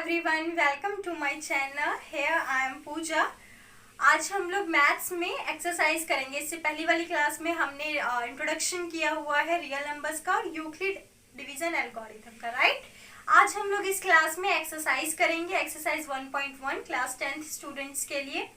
everyone, welcome to my channel. Here I am Pooja. आज हम लोग मैथ्स में एक्सरसाइज करेंगे। इससे पहली वाली क्लास में हमने इंट्रोडक्शन किया हुआ है रियल नंबर्स का और यूक्लिड डिवीजन एल्गोरिथम का, राइट। आज हम लोग इस क्लास में एक्सरसाइज करेंगे, एक्सरसाइज 1.1 क्लास 10th स्टूडेंट्स के लिए।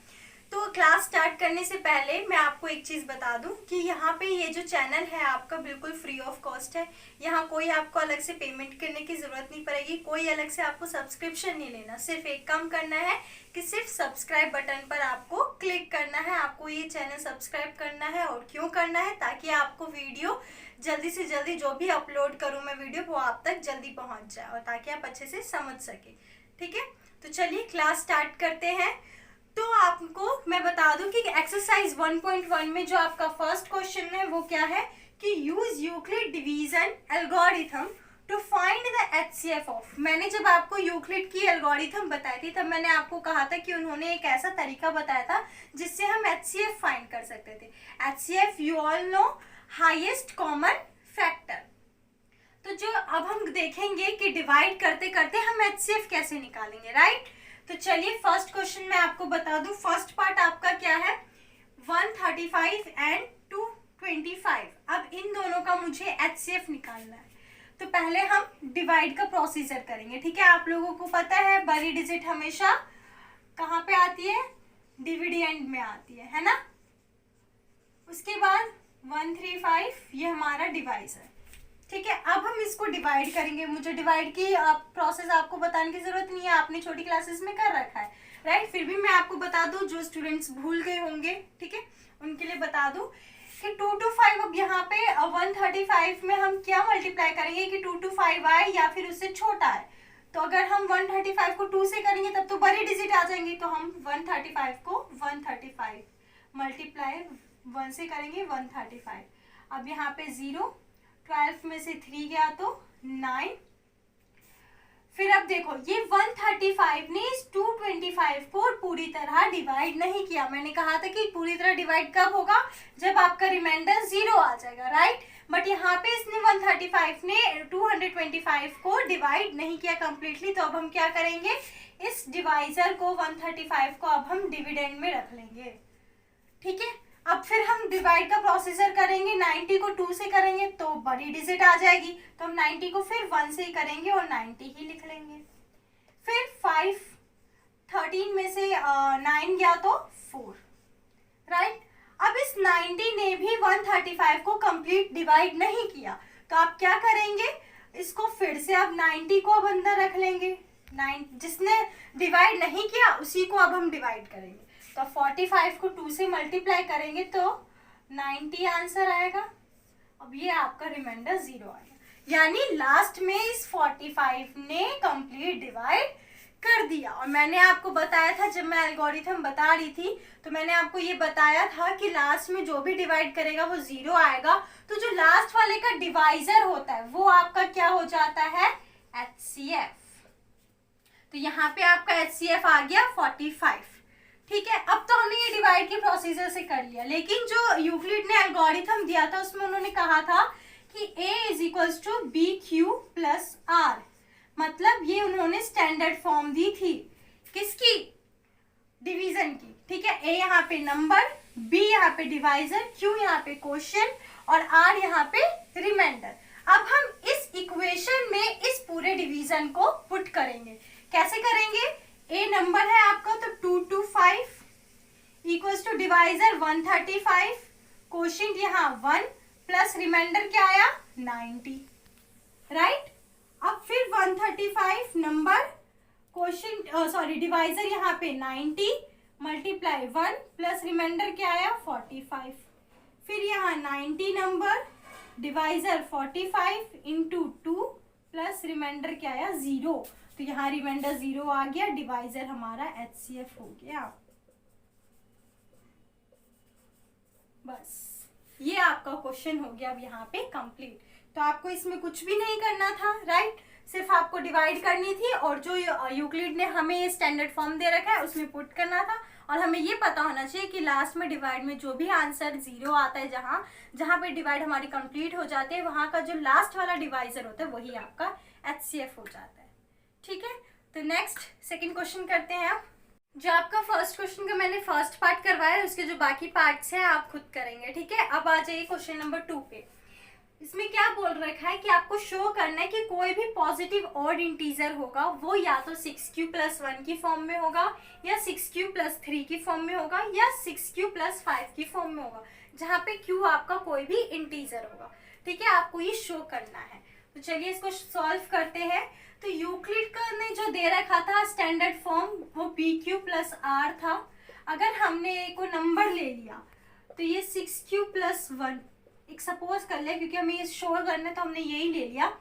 तो क्लास स्टार्ट करने से पहले मैं आपको एक चीज़ बता दूं कि यहाँ पे ये जो चैनल है आपका बिल्कुल फ्री ऑफ कॉस्ट है। यहाँ कोई आपको अलग से पेमेंट करने की ज़रूरत नहीं पड़ेगी, कोई अलग से आपको सब्सक्रिप्शन नहीं लेना। सिर्फ एक काम करना है कि सिर्फ सब्सक्राइब बटन पर आपको क्लिक करना है। आपको ये चैनल सब्सक्राइब करना है। और क्यों करना है? ताकि आपको वीडियो जल्दी से जल्दी जो भी अपलोड करूँ मैं वीडियो वो आप तक जल्दी पहुँच जाए और ताकि आप अच्छे से समझ सके, ठीक है। तो चलिए क्लास स्टार्ट करते हैं। तो आपको मैं बता दूं कि एक्सरसाइज 1.1 में जो आपका फर्स्ट क्वेश्चन है वो क्या है कि use Euclid division algorithm to find the HCF of. मैंने जब आपको यूक्लिड की एल्गोरिथम बताई थी तब मैंने आपको कहा था कि उन्होंने एक ऐसा तरीका बताया था जिससे हम एचसीएफ फाइंड कर सकते थे। HCF you all know, highest common factor. तो जो अब हम देखेंगे कि डिवाइड करते करते हम एचसीएफ कैसे निकालेंगे, राइट। तो चलिए फर्स्ट क्वेश्चन मैं आपको बता दूं। फर्स्ट पार्ट आपका क्या है, 135 एंड 225। अब इन दोनों का मुझे एचसीएफ निकालना है। तो पहले हम डिवाइड का प्रोसीजर करेंगे, ठीक है। आप लोगों को पता है बड़ी डिजिट हमेशा कहाँ पे आती है, डिविडेंड में आती है ना। उसके बाद 135 ये हमारा डिवाइजर, ठीक है। अब हम इसको डिवाइड करेंगे। मुझे डिवाइड की प्रोसेस आपको बताने की जरूरत नहीं है, आपने छोटी क्लासेस में कर रखा है, राइट। फिर भी मैं आपको बता दूं, जो स्टूडेंट्स भूल गए होंगे, ठीक है, उनके लिए बता दूं कि 2 to 5। अब यहाँ पे 135 में हम क्या मल्टीप्लाई करेंगे कि 2 to 5 आए या फिर उससे छोटा है। तो अगर हम 135 को 2 से करेंगे तब तो बड़ी डिजिट आ जाएंगी। तो हम 135 को 135 मल्टीप्लाई 1 से करेंगे 135। अब यहाँ पे 0, 12 में से 3 गया तो 9। फिर अब देखो ये 135 ने इस 225 को पूरी तरह डिवाइड नहीं किया। मैंने कहा था कि पूरी तरह डिवाइड कब होगा, जब आपका रिमाइंडर 0 आ जाएगा, राइट। बट यहाँ पे इसने 135 ने 225 को डिवाइड नहीं किया कंप्लीटली। तो अब हम क्या करेंगे, इस डिवाइजर को 135 को अब हम डिविडेंड में रख लेंगे, ठीक है। अब फिर हम डिवाइड का प्रोसीजर करेंगे। 90 को 2 से करेंगे तो बड़ी डिजिट आ जाएगी, तो हम 90 को फिर 1 से ही करेंगे और 90 ही लिख लेंगे। फिर 5, 13 में से 9 गया तो 4, राइट। अब इस 90 ने भी 135 को कंप्लीट डिवाइड नहीं किया, तो आप क्या करेंगे, इसको फिर से अब 90 को अब अंदर रख लेंगे। जिसने डिवाइड नहीं किया उसी को अब हम डिवाइड करेंगे। तो 45 को 2 से मल्टीप्लाई करेंगे तो 90 आंसर आएगा। अब ये आपका रिमाइंडर 0 आएगा, यानी लास्ट में इस 45 ने कंप्लीट डिवाइड कर दिया। और मैंने आपको बताया था, जब मैं एल्गोरिथम बता रही थी तो मैंने आपको ये बताया था कि लास्ट में जो भी डिवाइड करेगा वो 0 आएगा। तो जो लास्ट वाले का डिवाइजर होता है वो आपका क्या हो जाता है, एचसीएफ। तो यहाँ पे आपका एचसीएफ आ गया 45, ठीक है। अब तो हमने ये डिवाइड के प्रोसीजर से कर लिया, लेकिन जो यूक्लिड ने एल्गोरिथम दिया था उसमें उन्होंने कहा था कि A = BQ + R। मतलब ये उन्होंने स्टैंडर्ड फॉर्म दी थी किसकी, डिवीजन की, ठीक है। A यहाँ पे नंबर, B यहाँ पे डिवाइजर, Q यहाँ पे क्वोशिएंट और R यहाँ पे रिमाइंडर। अब हम इस इक्वेशन में इस पूरे डिवीजन को पुट करेंगे। कैसे करेंगे, A नंबर है आपका तो 2 to 5 = डिवाइजर 135, क्वोशिएंट यहाँ 1 प्लस रिमाइंडर क्या आया 90, राइट। अब फिर 135 नंबर, क्वोशिएंट डिवाइजर यहाँ पे 90 मल्टीप्लाई 1 प्लस रिमाइंडर क्या आया 45। फिर यहाँ 90 number, divisor 45 into 2 plus reminder क्या आया 0। तो यहाँ रिमाइंडर 0 आ गया, डिवाइजर हमारा एचसीएफ हो गया। बस ये आपका क्वेश्चन हो गया अब यहाँ पे कंप्लीट। तो आपको इसमें कुछ भी नहीं करना था, राइट। सिर्फ आपको डिवाइड करनी थी और जो यूक्लिड ने हमें स्टैंडर्ड फॉर्म दे रखा है उसमें पुट करना था। और हमें ये पता होना चाहिए कि लास्ट में डिवाइड में जो भी आंसर 0 आता है, जहाँ पे डिवाइड हमारी कंप्लीट हो जाती है, वहाँ का जो लास्ट वाला डिवाइजर होता है वही आपका एचसीएफ हो जाता है, ठीक है। तो तो नेक्स्ट सेकंड क्वेश्चन करते हैं आप। जो आपका फर्स्ट क्वेश्चन का मैंने फर्स्ट पार्ट करवाया है, उसके जो बाकी पार्ट्स हैं आप खुद करेंगे, ठीक है। अब आ जाइए क्वेश्चन नंबर 2 पे। इसमें क्या बोल रखा है कि आपको शो करना है कि कोई भी पॉजिटिव ऑड इंटीजर होगा वो या तो 6q+1 की फॉर्म में होगा, या 6q+3 की फॉर्म में होगा, या 6q+5 की फॉर्म में होगा, जहाँ पे q आपका कोई भी इंटीजर होगा, ठीक है। आपको ये शो करना है। तो चलिए इसको सॉल्व करते हैं। तो यूक्लिड का ने जो दे रखा था स्टैंडर्ड फॉर्म वो bq+r था। अगर हमने को नंबर ले लिया तो ये 6q+1 एक सपोज कर ले, क्योंकि हमें ये शो करना है तो हमने यही ले लिया।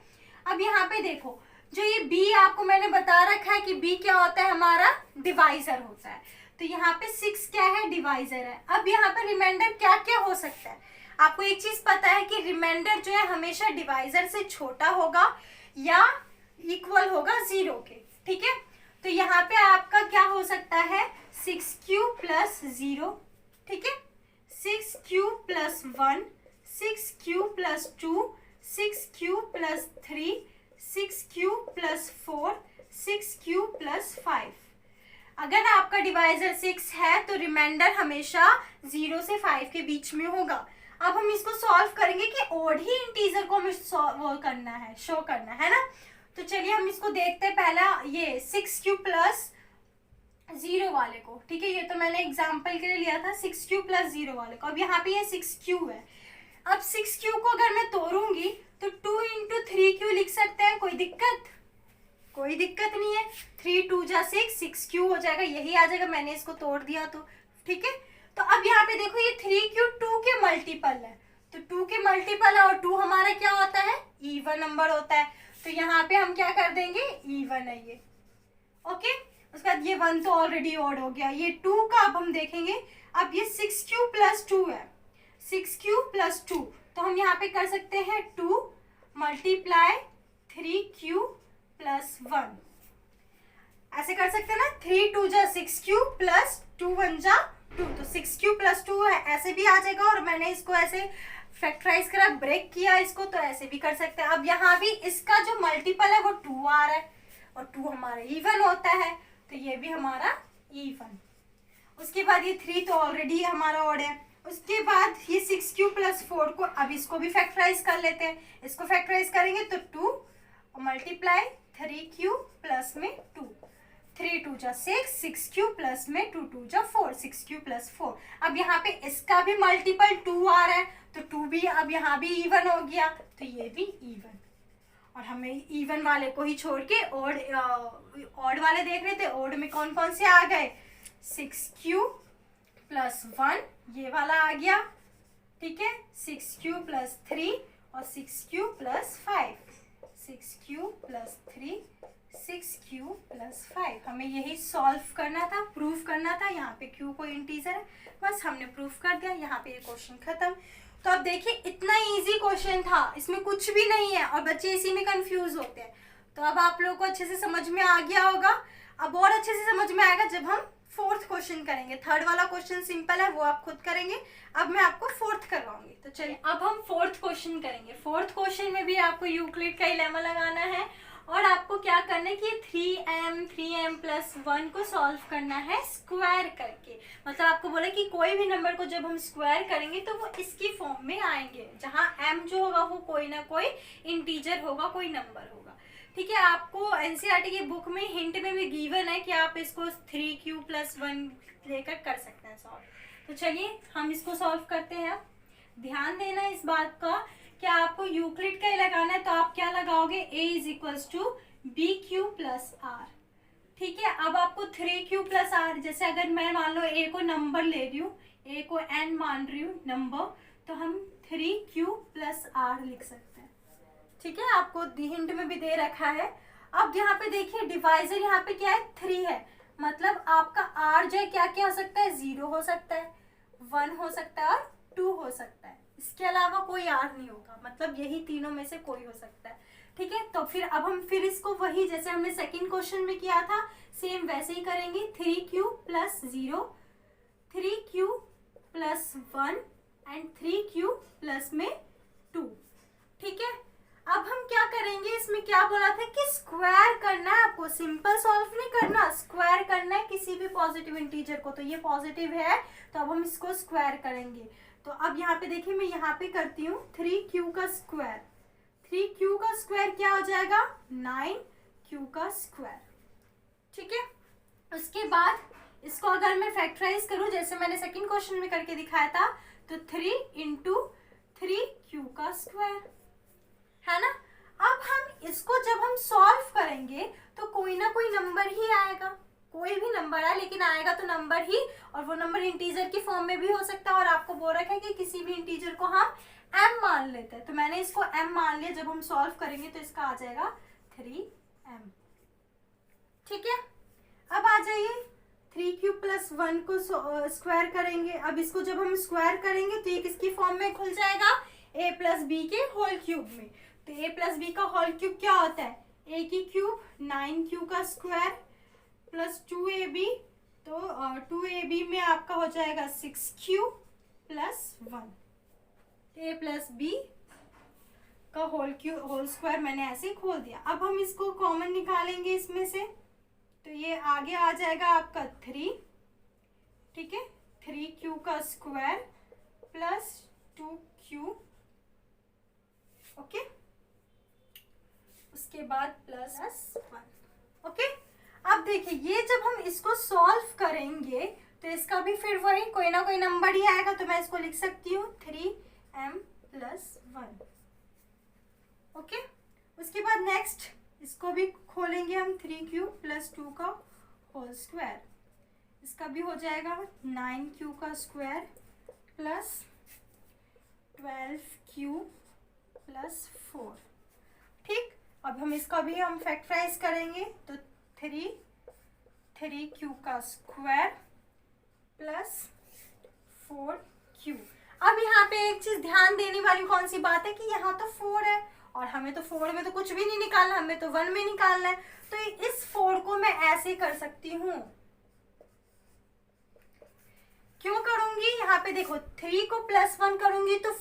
अब यहाँ पे देखो, जो ये b आपको मैंने बता रखा है कि b क्या होता है, हमारा डिवाइजर होता है। तो यहाँ पे 6 क्या है, डिवाइजर है। अब यहाँ पे रिमाइंडर क्या क्या हो सकता है, आपको एक चीज पता है कि रिमाइंडर जो है हमेशा डिवाइजर से छोटा होगा या इक्वल होगा 0 के, ठीक है। तो यहाँ पे आपका क्या हो सकता है, 6q+0, ठीक है, 6q+1, 6q+2, 6q+3, 6q+4, 6q+5। अगर आपका डिवाइजर 6 है तो रिमाइंडर हमेशा 0 से 5 के बीच में होगा। अब हम इसको सॉल्व करेंगे कि ओड ही इंटीजर को हमें वो करना है, शो करना है ना। तो चलिए हम इसको देखते हैं। पहला ये 6q+0 वाले को, ठीक है, ये तो मैंने एग्जांपल के लिए लिया था 6q+0 वाले को। अब यहाँ पे ये 6q है। अब 6q को अगर मैं तोड़ूंगी तो 2 × 3q लिख सकते हैं, कोई दिक्कत? कोई दिक्कत नहीं है। 3 2 जा 6, 6q हो जाएगा, यही आ जाएगा। मैंने इसको तोड़ दिया तो ठीक है। तो अब यहाँ पे देखो ये 3q 2 के मल्टीपल है, तो 2 के मल्टीपल है, और 2 हमारा क्या होता है, इवन नंबर होता है। तो यहाँ पे हम क्या कर देंगे, इवन है ये, ओके। उसके बाद ये 1 तो ऑलरेडी ऑड हो गया, ये 2 का अब हम देखेंगे। अब ये 6q+2 है, 6q+2, तो हम यहाँ पे कर सकते हैं 2 × 3q+1, ऐसे कर सकते हैं ना। 3 2 जा 6q + 2 1 जा 2, तो 6q+2 है, ऐसे भी आ जाएगा। और मैंने इसको ऐसे फैक्टराइज करा, ब्रेक किया इसको, तो ऐसे भी कर सकते हैं। अब यहाँ भी इसका जो मल्टीपल है वो 2 आ रहा है, और 2 हमारा इवन होता है, तो ये भी हमारा इवन। उसके बाद ये 3 तो ऑलरेडी हमारा ऑड है। उसके बाद ये 6q+4 को, अब इसको भी फैक्टराइज कर लेते हैं। इसको फैक्टराइज करेंगे तो 2 × 3q+2, 3 2 जा 6, 6q+2 2 जा 4, 6q+4। अब यहाँ पे इसका भी मल्टीपल 2 आ रहा है, तो 2 भी अब यहाँ भी इवन हो गया, तो ये भी इवन। और हमें इवन वाले को ही छोड़ के ऑड वाले देख रहे थे। ऑड में कौन कौन से आ गए, 6q+1 ये वाला आ गया, ठीक है, 6q+3 और 6q+5, 6q+3, 6q+5। हमें यही सॉल्व करना था, प्रूफ करना था। यहाँ पे q कोई इंटीजर है, बस हमने प्रूफ कर दिया। यहाँ पे ये क्वेश्चन खत्म। तो अब देखिए इतना इजी क्वेश्चन था, इसमें कुछ भी नहीं है, और बच्चे इसी में कंफ्यूज होते हैं। तो अब आप लोगों को अच्छे से समझ में आ गया होगा। अब और अच्छे से समझ में आएगा जब हम फोर्थ क्वेश्चन करेंगे। थर्ड वाला क्वेश्चन सिंपल है, वो आप खुद करेंगे। अब मैं आपको फोर्थ करवाऊंगी। तो चलिए अब हम फोर्थ क्वेश्चन करेंगे। फोर्थ क्वेश्चन में भी आपको यूक्लिड का लेमा लगाना है, और आपको क्या करना है कि 3m+1 को सॉल्व करना है स्क्वायर करके। मतलब आपको बोला कि कोई भी नंबर को जब हम स्क्वायर करेंगे तो वो इसकी फॉर्म में आएंगे, जहाँ m जो होगा वो कोई ना कोई इंटीजर होगा, कोई नंबर होगा, ठीक है। आपको एनसीईआरटी की बुक में हिंट में भी गिवन है कि आप इसको 3q+1 लेकर कर सकते हैं सॉल्व। तो चलिए हम इसको सॉल्व करते हैं। अब ध्यान देना इस बात का कि आपको यूक्लिड का ही लगाना है, तो आप क्या लगाओगे, a = bq+r, ठीक है। अब आपको 3q+r, जैसे अगर मैं मान लो a को नंबर ले रही हूँ, a को n मान रही हूँ नंबर, तो हम 3q+r लिख सकते हैं, ठीक है। आपको हिंट में भी दे रखा है। अब यहाँ पे देखिए डिवाइजर यहाँ पे क्या है, 3 है, मतलब आपका r जो है क्या क्या हो सकता है, 0 हो सकता है, 1 हो सकता है और 2 हो सकता है। इसके अलावा कोई r नहीं होगा, मतलब यही तीनों में से कोई हो सकता है, ठीक है। तो फिर अब हम फिर इसको वही जैसे हमने सेकंड क्वेश्चन में किया था सेम वैसे ही करेंगे। 3q+0, 3q+1 एंड 3q+2, ठीक है। अब हम क्या करेंगे, इसमें क्या बोला था कि स्क्वायर करना है आपको, आपको सिंपल सॉल्व नहीं करना, स्क्वायर करना है किसी भी पॉजिटिव इंटीजर को। तो ये पॉजिटिव है तो अब हम इसको स्क्वायर करेंगे। तो अब यहाँ पे देखिए मैं यहाँ पे करती हूँ 3q का स्क्वायर। 3q का स्क्वायर क्या हो जाएगा 9q का स्क्वायर। ठीक है, उसके बाद इसको अगर मैं फैक्टराइज करूं जैसे मैंने सेकंड क्वेश्चन में करके दिखाया था तो 3 इंटू 3q का स्क्वायर है ना। अब हम इसको जब हम सॉल्व करेंगे तो कोई ना कोई नंबर ही आएगा, कोई भी नंबर आए लेकिन आएगा तो नंबर ही, और वो नंबर इंटीजर की फॉर्म में भी हो सकता है। और आपको बोल रखा है कि किसी भी इंटीजर को हम m मान लेते हैं, तो मैंने इसको m मान लिया। जब हम सॉल्व करेंगे तो इसका आ जाएगा 3m। ठीक है, अब आ जाइए 3q प्लस 1 को स्क्वायर करेंगे। अब इसको जब हम स्क्वायर करेंगे तो ये किसकी फॉर्म में खुल जाएगा a प्लस बी के होल क्यूब में। तो a प्लस बी का होल क्यूब क्या होता है a की क्यूब 9q का स्क्वायर प्लस 2ab, तो 2ab में आपका हो जाएगा 6q plus 1। a plus B का होल स्क्वायर मैंने ऐसे खोल दिया। अब हम इसको कॉमन निकालेंगे इसमें से, तो ये आगे आ जाएगा आपका 3। ठीक है, 3q का स्क्वायर प्लस 2q। ओके, उसके बाद प्लस 1। ओके, अब देखिए ये जब हम इसको सॉल्व करेंगे तो इसका भी फिर वही कोई ना कोई नंबर ही आएगा। तो मैं इसको लिख सकती हूँ 3m प्लस 1। ओके, उसके बाद नेक्स्ट इसको भी खोलेंगे हम 3q प्लस 2 का होल स्क्वायर। इसका भी हो जाएगा 9q का स्क्वायर प्लस 12q प्लस 4। ठीक, अब हम इसका भी हम फैक्टराइज करेंगे तो 3q का स्क्वायर प्लस 4q। अब यहाँ पे एक चीज ध्यान देने वाली कौन सी बात है कि यहाँ तो 4 है और हमें तो 4 में तो कुछ भी नहीं निकालना, हमें तो 1 में निकालना है। तो इस 4 को मैं ऐसे कर सकती हूँ। क्यों करूंगी, यहाँ पे देखो 3 को प्लस 1 करूंगी तो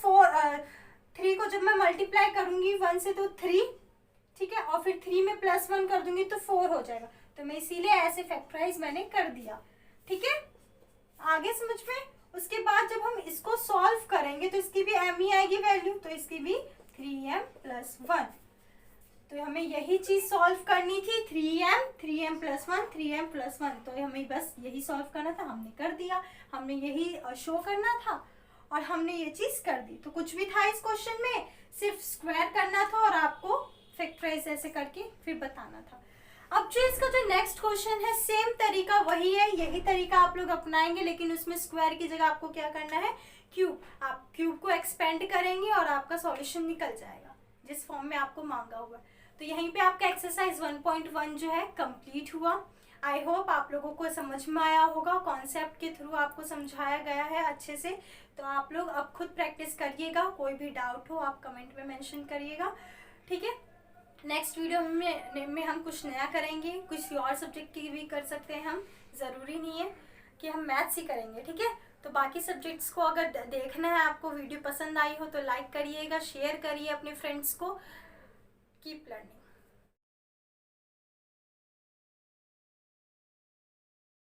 3 को जब मैं मल्टीप्लाई करूंगी 1 से तो 3, ठीक है, और फिर 3 में प्लस 1 कर दूंगी तो 4 हो जाएगा। तो मैं इसीलिए ऐसे फैक्टराइज मैंने कर दिया। ठीक है, आगे समझ में। उसके बाद जब हम इसको सॉल्व करेंगे तो इसकी भी m ही आएगी वैल्यू, तो इसकी भी 3m प्लस 1। तो हमें यही चीज सॉल्व करनी थी, 3m प्लस 1, 3m प्लस 1। तो हमें बस यही सॉल्व करना था, हमने कर दिया। हमने यही शो करना था और हमने ये चीज कर दी। तो कुछ भी था इस क्वेश्चन में, सिर्फ स्क्वायर करना था और आपको फैक्टराइज ऐसे करके फिर बताना था। अब जो इसका जो नेक्स्ट क्वेश्चन है सेम तरीका वही है, यही तरीका आप लोग अपनाएंगे, लेकिन उसमें स्क्वायर की जगह आपको क्या करना है क्यूब। आप क्यूब को एक्सपेंड करेंगे और आपका सॉल्यूशन निकल जाएगा जिस फॉर्म में आपको मांगा हुआ। तो यहीं पे आपका एक्सरसाइज 1.1 जो है कंप्लीट हुआ। आई होप आप लोगों को समझ में आया होगा, कॉन्सेप्ट के थ्रू आपको समझाया गया है अच्छे से। तो आप लोग अब खुद प्रैक्टिस करिएगा, कोई भी डाउट हो आप कमेंट में मेंशन करिएगा। ठीक है, नेक्स्ट वीडियो में हम कुछ नया करेंगे, कुछ और सब्जेक्ट की भी कर सकते हैं हम, ज़रूरी नहीं है कि हम मैथ्स ही करेंगे। ठीक है, तो बाकी सब्जेक्ट्स को अगर देखना है, आपको वीडियो पसंद आई हो तो लाइक करिएगा, शेयर करिए अपने फ्रेंड्स को। Keep learning.